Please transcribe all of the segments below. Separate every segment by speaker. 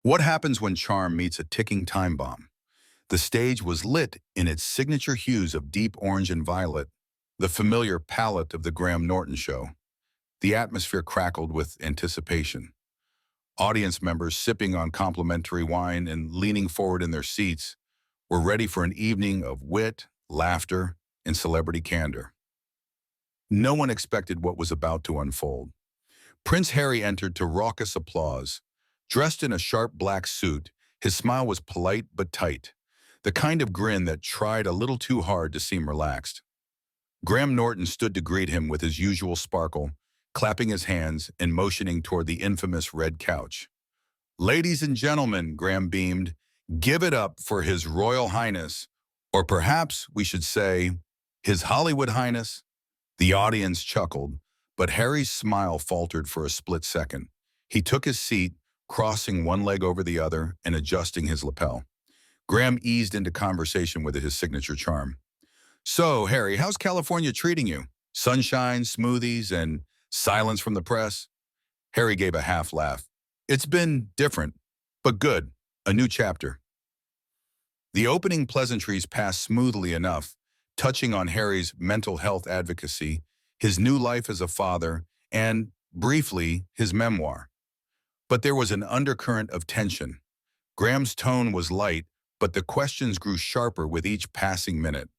Speaker 1: What happens when charm meets a ticking time bomb? The stage was lit in its signature hues of deep orange and violet, the familiar palette of the Graham Norton Show. The atmosphere crackled with anticipation. Audience members sipping on complimentary wine and leaning forward in their seats were ready for an evening of wit, laughter, and celebrity candor. No one expected what was about to unfold. Prince Harry entered to raucous applause. Dressed in a sharp black suit, his smile was polite but tight, the kind of grin that tried a little too hard to seem relaxed. Graham Norton stood to greet him with his usual sparkle, clapping his hands and motioning toward the infamous red couch. "Ladies and gentlemen," Graham beamed, "give it up for His Royal Highness, or perhaps we should say, His Hollywood Highness." The audience chuckled, but Harry's smile faltered for a split second. He took his seat, crossing one leg over the other and adjusting his lapel. Graham eased into conversation with his signature charm. "So, Harry, how's California treating you? Sunshine, smoothies, and silence from the press?" Harry gave a half laugh. "It's been different, but good. A new chapter." The opening pleasantries passed smoothly enough, touching on Harry's mental health advocacy, his new life as a father, and, briefly, his memoir. But there was an undercurrent of tension. Graham's tone was light, but the questions grew sharper with each passing minute.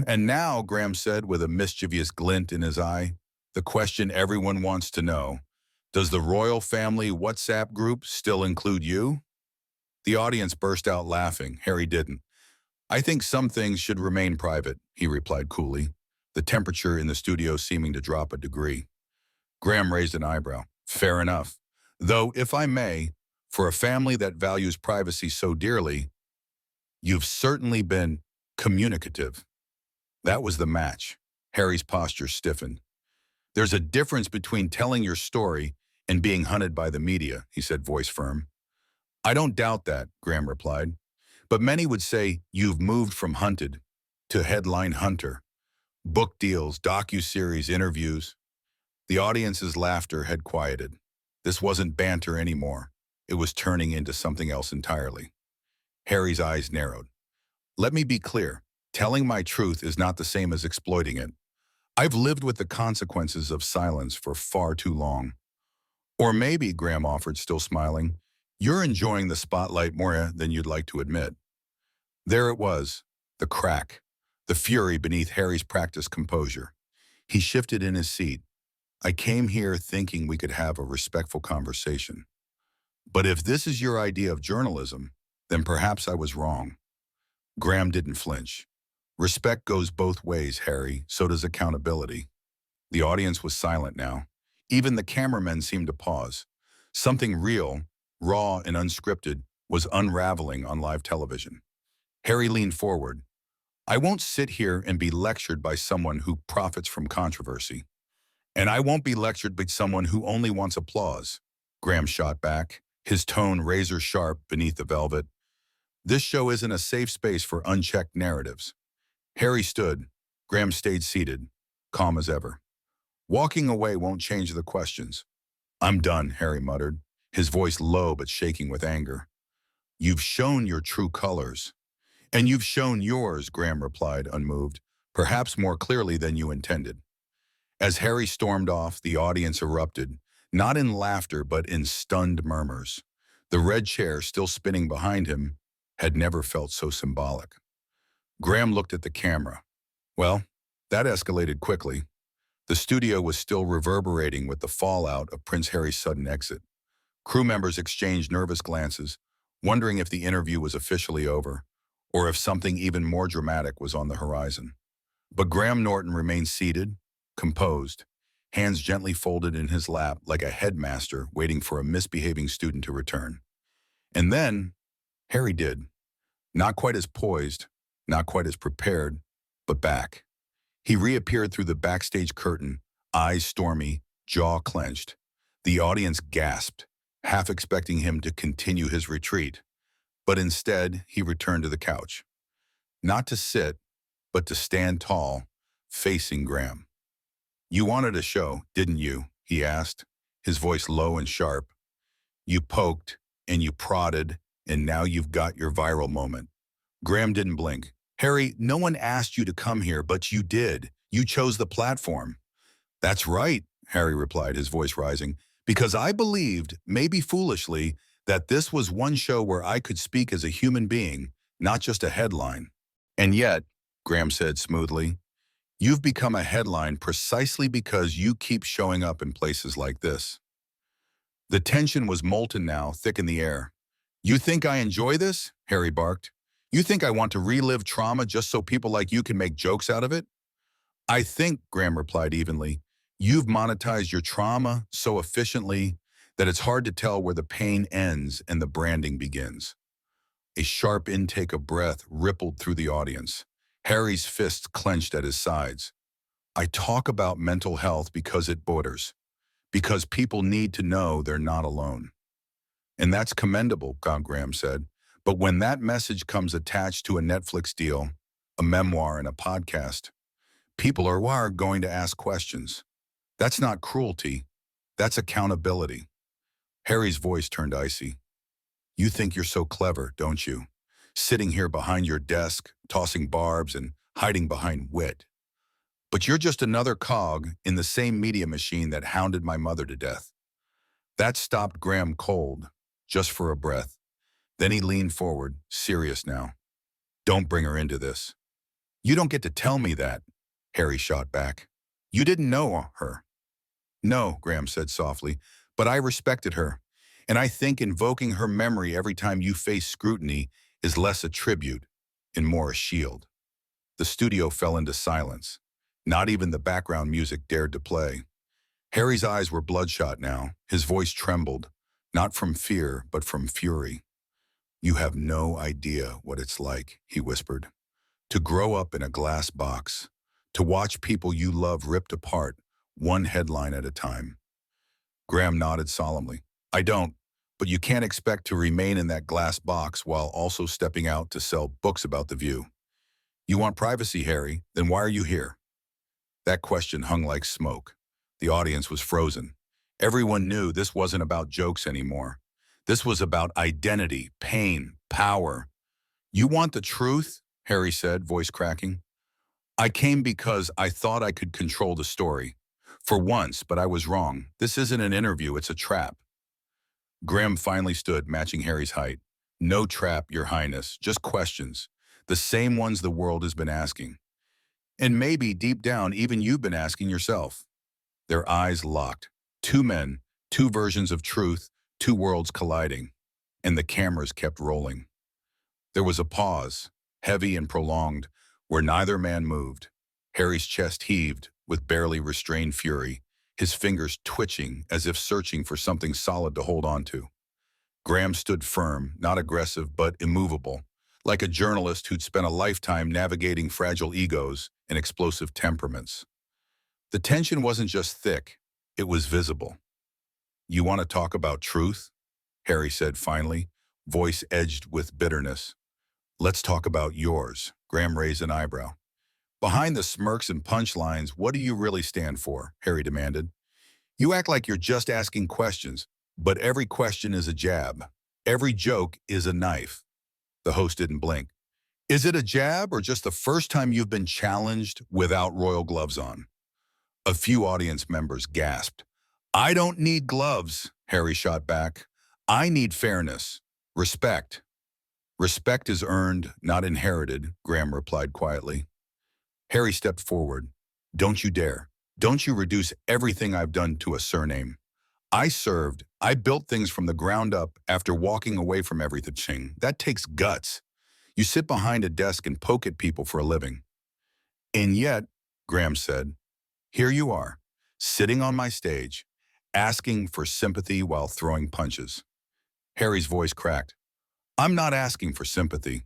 Speaker 1: "And now," Graham said with a mischievous glint in his eye, "the question everyone wants to know. Does the royal family WhatsApp group still include you?" The audience burst out laughing. Harry didn't. "I think some things should remain private," he replied coolly, the temperature in the studio seeming to drop a degree. Graham raised an eyebrow. "Fair enough. Though, if I may, for a family that values privacy so dearly, you've certainly been communicative." That was the match. Harry's posture stiffened. "There's a difference between telling your story and being hunted by the media," he said, voice firm. "I don't doubt that," Graham replied. "But many would say you've moved from hunted to headline hunter. Book deals, docuseries, interviews." The audience's laughter had quieted. This wasn't banter anymore. It was turning into something else entirely. Harry's eyes narrowed. "Let me be clear. Telling my truth is not the same as exploiting it. I've lived with the consequences of silence for far too long." "Or maybe," Graham offered, still smiling, "you're enjoying the spotlight more than you'd like to admit." There it was, the crack, the fury beneath Harry's practiced composure. He shifted in his seat. "I came here thinking we could have a respectful conversation. But if this is your idea of journalism, then perhaps I was wrong." Graham didn't flinch. "Respect goes both ways, Harry, so does accountability." The audience was silent now. Even the cameramen seemed to pause. Something real, raw and unscripted, was unraveling on live television. Harry leaned forward. "I won't sit here and be lectured by someone who profits from controversy. And I won't be lectured by someone who only wants applause." Graham shot back, his tone razor sharp beneath the velvet. "This show isn't a safe space for unchecked narratives." Harry stood. Graham stayed seated, calm as ever. "Walking away won't change the questions." "I'm done," Harry muttered, his voice low but shaking with anger. "You've shown your true colors." "And you've shown yours," Graham replied, unmoved, "perhaps more clearly than you intended." As Harry stormed off, the audience erupted, not in laughter but in stunned murmurs. The red chair, still spinning behind him, had never felt so symbolic. Graham looked at the camera. Well, that escalated quickly. The studio was still reverberating with the fallout of Prince Harry's sudden exit. Crew members exchanged nervous glances, wondering if the interview was officially over, or if something even more dramatic was on the horizon. But Graham Norton remained seated, composed, hands gently folded in his lap like a headmaster waiting for a misbehaving student to return. And then, Harry did. Not quite as poised, not quite as prepared, but back. He reappeared through the backstage curtain, eyes stormy, jaw clenched. The audience gasped, half expecting him to continue his retreat. But instead, he returned to the couch. Not to sit, but to stand tall, facing Graham. "You wanted a show, didn't you?" he asked, his voice low and sharp. "You poked, and you prodded, and now you've got your viral moment. Graham didn't blink. Harry, no one asked you to come here, but you did. You chose the platform. That's right, Harry replied, his voice rising, because I believed, maybe foolishly, that this was one show where I could speak as a human being, not just a headline. And yet, Graham said smoothly, you've become a headline precisely because you keep showing up in places like this. The tension was molten now, thick in the air. You think I enjoy this? Harry barked. You think I want to relive trauma just so people like you can make jokes out of it? I think, Graham replied evenly, you've monetized your trauma so efficiently that it's hard to tell where the pain ends and the branding begins. A sharp intake of breath rippled through the audience. Harry's fists clenched at his sides. I talk about mental health because it borders, because people need to know they're not alone. And that's commendable, Graham said. But when that message comes attached to a Netflix deal, a memoir, and a podcast, people are going to ask questions. That's not cruelty. That's accountability. Harry's voice turned icy. You think you're so clever, don't you? Sitting here behind your desk, tossing barbs and hiding behind wit. But you're just another cog in the same media machine that hounded my mother to death. That stopped Graham cold, just for a breath. Then he leaned forward, serious now. Don't bring her into this. You don't get to tell me that, Harry shot back. You didn't know her. No, Graham said softly, but I respected her. And I think invoking her memory every time you face scrutiny is less a tribute and more a shield. The studio fell into silence. Not even the background music dared to play. Harry's eyes were bloodshot now. His voice trembled, not from fear, but from fury. You have no idea what it's like, he whispered. To grow up in a glass box, to watch people you love ripped apart, one headline at a time. Graham nodded solemnly. I don't, but you can't expect to remain in that glass box while also stepping out to sell books about the view. You want privacy, Harry? Then why are you here? That question hung like smoke. The audience was frozen. Everyone knew this wasn't about jokes anymore. This was about identity, pain, power. You want the truth? Harry said, voice cracking. I came because I thought I could control the story. For once, but I was wrong. This isn't an interview, it's a trap. Graham finally stood, matching Harry's height. No trap, Your Highness, just questions. The same ones the world has been asking. And maybe, deep down, even you've been asking yourself. Their eyes locked. Two men, two versions of truth, two worlds colliding. And the cameras kept rolling. There was a pause, heavy and prolonged, where neither man moved. Harry's chest heaved with barely restrained fury, his fingers twitching as if searching for something solid to hold on to. Graham stood firm, not aggressive, but immovable, like a journalist who'd spent a lifetime navigating fragile egos and explosive temperaments. The tension wasn't just thick, it was visible. You want to talk about truth? Harry said finally, voice edged with bitterness. Let's talk about yours. Graham raised an eyebrow. Behind the smirks and punchlines, what do you really stand for? Harry demanded. You act like you're just asking questions, but every question is a jab. Every joke is a knife. The host didn't blink. Is it a jab or just the first time you've been challenged without royal gloves on? A few audience members gasped. I don't need gloves, Harry shot back. I need fairness, respect. Respect is earned, not inherited, Graham replied quietly. Harry stepped forward. Don't you dare. Don't you reduce everything I've done to a surname. I built things from the ground up after walking away from everything. That takes guts. You sit behind a desk and poke at people for a living. And yet, Graham said, here you are, sitting on my stage, asking for sympathy while throwing punches. Harry's voice cracked. I'm not asking for sympathy.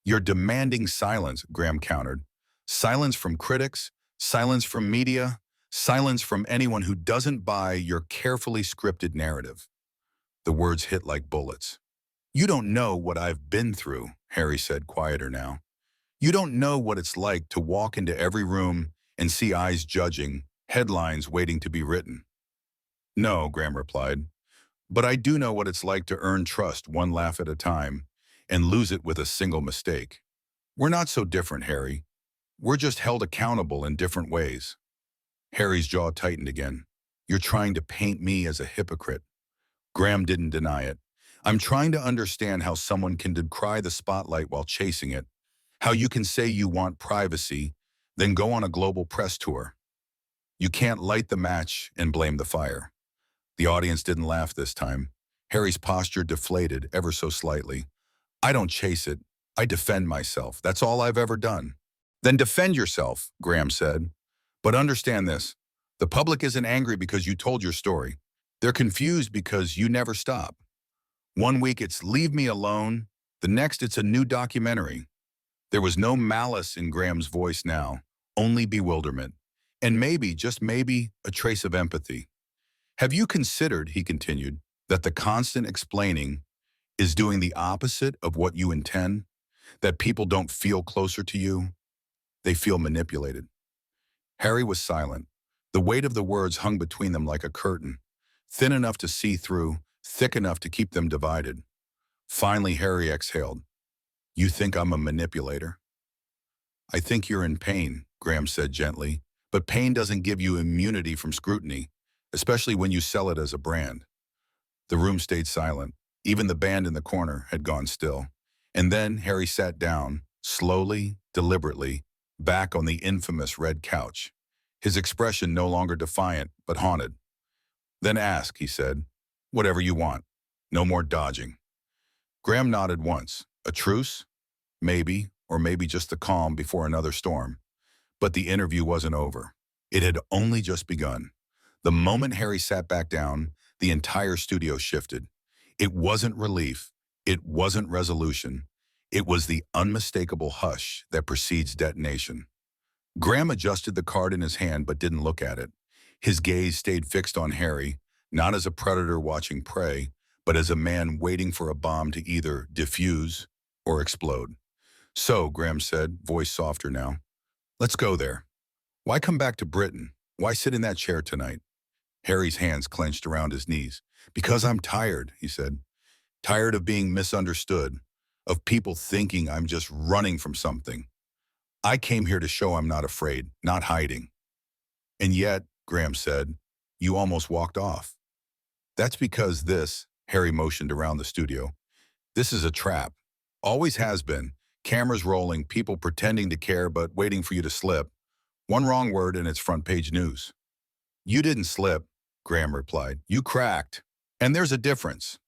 Speaker 1: You're demanding silence, Graham countered. Silence from critics, silence from media, silence from anyone who doesn't buy your carefully scripted narrative. The words hit like bullets. You don't know what I've been through, Harry said, quieter now. You don't know what it's like to walk into every room and see eyes judging, headlines waiting to be written. No, Graham replied, But I do know what it's like to earn trust one laugh at a time and lose it with a single mistake. We're not so different, Harry. We're just held accountable in different ways. Harry's jaw tightened again. You're trying to paint me as a hypocrite. Graham didn't deny it. I'm trying to understand how someone can decry the spotlight while chasing it, how you can say you want privacy, then go on a global press tour. You can't light the match and blame the fire. The audience didn't laugh this time. Harry's posture deflated ever so slightly. I don't chase it. I defend myself. That's all I've ever done. Then defend yourself, Graham said. But understand this. The public isn't angry because you told your story. They're confused because you never stop. One week it's leave me alone. The next it's a new documentary. There was no malice in Graham's voice now, only bewilderment. And maybe, just maybe, a trace of empathy. Have you considered, he continued, that the constant explaining is doing the opposite of what you intend? That people don't feel closer to you? They feel manipulated. Harry was silent. The weight of the words hung between them like a curtain, thin enough to see through, thick enough to keep them divided. Finally, Harry exhaled. You think I'm a manipulator? I think you're in pain, Graham said gently, but pain doesn't give you immunity from scrutiny, especially when you sell it as a brand. The room stayed silent. Even the band in the corner had gone still. And then Harry sat down, slowly, deliberately, back on the infamous red couch, his expression no longer defiant, but haunted. Then ask, he said, whatever you want. No more dodging. Graham nodded once. A truce? Maybe, or maybe just the calm before another storm. But the interview wasn't over. It had only just begun. The moment Harry sat back down, the entire studio shifted. It wasn't relief. It wasn't resolution. It was the unmistakable hush that precedes detonation. Graham adjusted the card in his hand but didn't look at it. His gaze stayed fixed on Harry, not as a predator watching prey, but as a man waiting for a bomb to either diffuse or explode. So, Graham said, voice softer now, let's go there. Why come back to Britain? Why sit in that chair tonight? Harry's hands clenched around his knees. Because I'm tired, he said. Tired of being misunderstood, of people thinking I'm just running from something. I came here to show I'm not afraid, not hiding. And yet, Graham said, you almost walked off. That's because this, Harry motioned around the studio, this is a trap. Always has been. Cameras rolling, people pretending to care but waiting for you to slip. One wrong word and it's front page news. You didn't slip, Graham replied. You cracked. And there's a difference.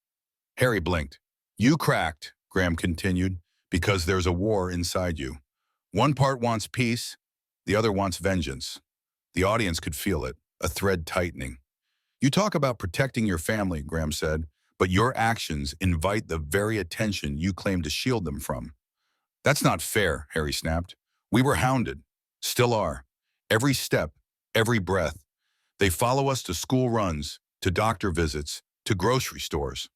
Speaker 1: Harry blinked. You cracked, Graham continued, because there's a war inside you. One part wants peace, the other wants vengeance. The audience could feel it, a thread tightening. You talk about protecting your family, Graham said, but your actions invite the very attention you claim to shield them from. That's not fair, Harry snapped. We were hounded, still are. Every step, every breath. They follow us to school runs, to doctor visits, to grocery stores.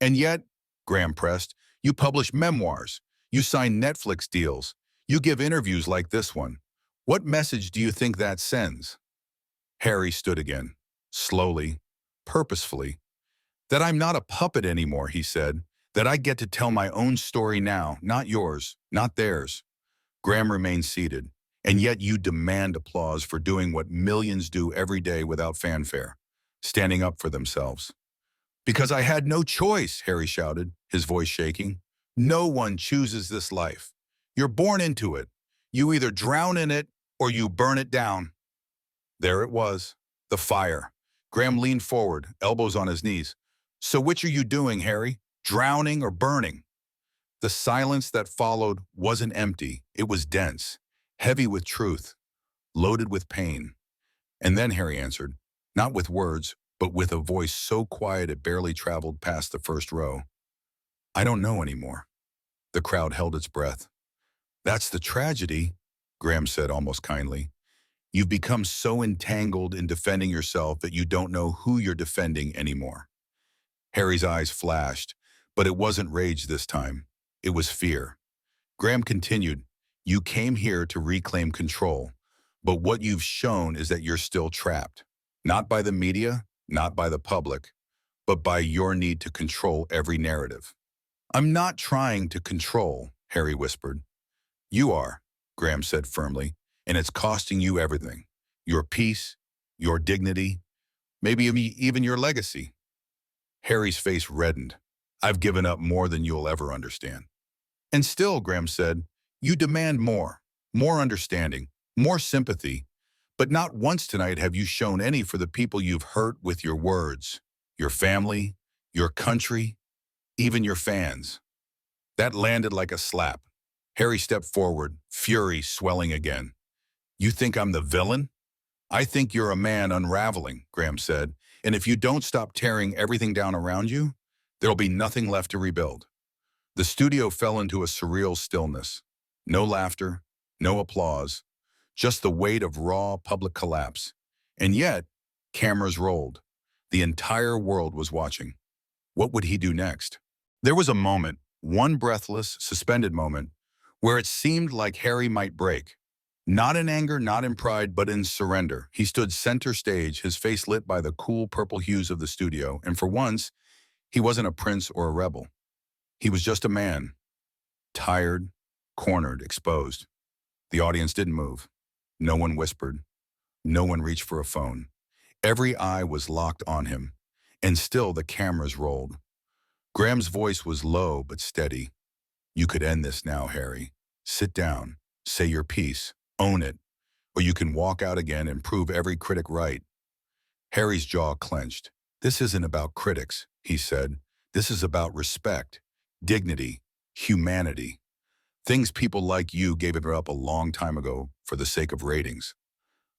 Speaker 1: And yet, Graham pressed, you publish memoirs, you sign Netflix deals, you give interviews like this one. What message do you think that sends? Harry stood again, slowly, purposefully. That I'm not a puppet anymore, he said. That I get to tell my own story now, not yours, not theirs. Graham remained seated, and yet you demand applause for doing what millions do every day without fanfare, standing up for themselves. Because I had no choice, Harry shouted, his voice shaking. No one chooses this life. You're born into it. You either drown in it or you burn it down. There it was, the fire. Graham leaned forward, elbows on his knees. So which are you doing, Harry? Drowning or burning? The silence that followed wasn't empty. It was dense, heavy with truth, loaded with pain. And then Harry answered, not with words, but with a voice so quiet it barely traveled past the first row. I don't know anymore. The crowd held its breath. That's the tragedy, Graham said almost kindly. You've become so entangled in defending yourself that you don't know who you're defending anymore. Harry's eyes flashed, but it wasn't rage this time. It was fear. Graham continued, you came here to reclaim control, but what you've shown is that you're still trapped. Not by the media, not by the public, but by your need to control every narrative. I'm not trying to control, Harry whispered. You are, Graham said firmly, and it's costing you everything. Your peace, your dignity, maybe even your legacy. Harry's face reddened. I've given up more than you'll ever understand. And still, Graham said, you demand more understanding, more sympathy. But not once tonight have you shown any for the people you've hurt with your words, your family, your country, even your fans. That landed like a slap. Harry stepped forward, fury swelling again. You think I'm the villain? I think you're a man unraveling, Graham said, and if you don't stop tearing everything down around you, there'll be nothing left to rebuild. The studio fell into a surreal stillness. No laughter, no applause, just the weight of raw public collapse. And yet, cameras rolled. The entire world was watching. What would he do next? There was a moment, one breathless, suspended moment, where it seemed like Harry might break. Not in anger, not in pride, but in surrender. He stood center stage, his face lit by the cool purple hues of the studio, and for once, he wasn't a prince or a rebel. He was just a man, tired, cornered, exposed. The audience didn't move. No one whispered. No one reached for a phone. Every eye was locked on him, and still the cameras rolled. Graham's voice was low but steady. You could end this now, Harry. Sit down, say your piece, own it, or you can walk out again and prove every critic right. Harry's jaw clenched. This isn't about critics, he said. This is about respect, dignity, humanity. Things people like you gave it up a long time ago for the sake of ratings.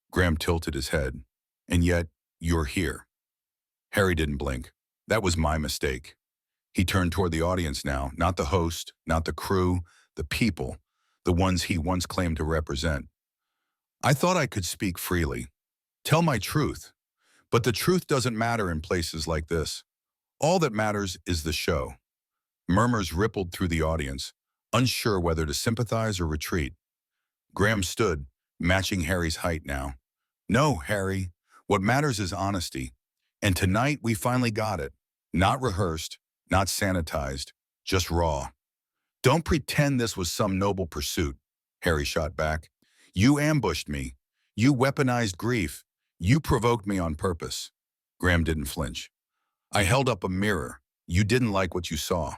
Speaker 1: Graham tilted his head. And yet, you're here. Harry didn't blink. That was my mistake. He turned toward the audience now, not the host, not the crew, the people, the ones he once claimed to represent. I thought I could speak freely, tell my truth, but the truth doesn't matter in places like this. All that matters is the show. Murmurs rippled through the audience, unsure whether to sympathize or retreat. Graham stood, matching Harry's height now. No, Harry, what matters is honesty. And tonight we finally got it. Not rehearsed, not sanitized, just raw. Don't pretend this was some noble pursuit, Harry shot back. You ambushed me. You weaponized grief. You provoked me on purpose. Graham didn't flinch. I held up a mirror. You didn't like what you saw.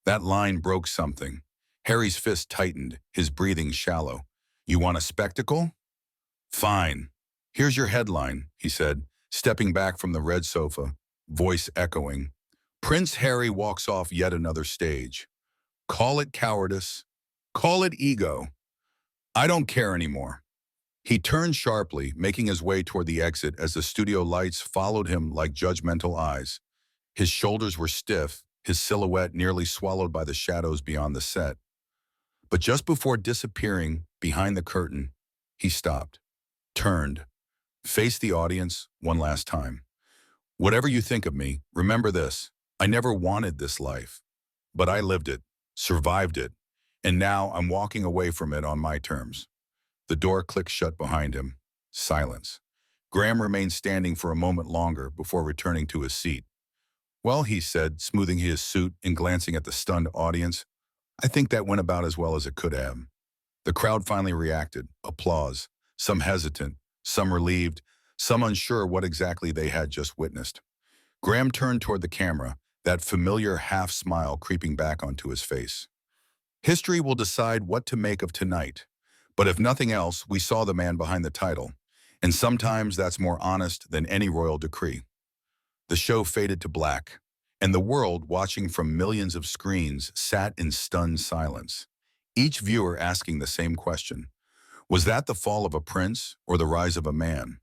Speaker 1: That line broke something. Harry's fist tightened, his breathing shallow. You want a spectacle? Fine. Here's your headline, he said, stepping back from the red sofa, voice echoing. Prince Harry walks off yet another stage. Call it cowardice. Call it ego. I don't care anymore. He turned sharply, making his way toward the exit as the studio lights followed him like judgmental eyes. His shoulders were stiff, his silhouette nearly swallowed by the shadows beyond the set. But just before disappearing behind the curtain, he stopped, turned, faced the audience one last time. Whatever you think of me, remember this. I never wanted this life, but I lived it, survived it, and now I'm walking away from it on my terms. The door clicked shut behind him. Silence. Graham remained standing for a moment longer before returning to his seat. Well, he said, smoothing his suit and glancing at the stunned audience, I think that went about as well as it could have. The crowd finally reacted. Applause. Some hesitant, some relieved, some unsure what exactly they had just witnessed. Graham turned toward the camera, that familiar half-smile creeping back onto his face. History will decide what to make of tonight. But if nothing else, we saw the man behind the title. And sometimes that's more honest than any royal decree. The show faded to black, and the world, watching from millions of screens, sat in stunned silence. Each viewer asking the same question. Was that the fall of a prince or the rise of a man?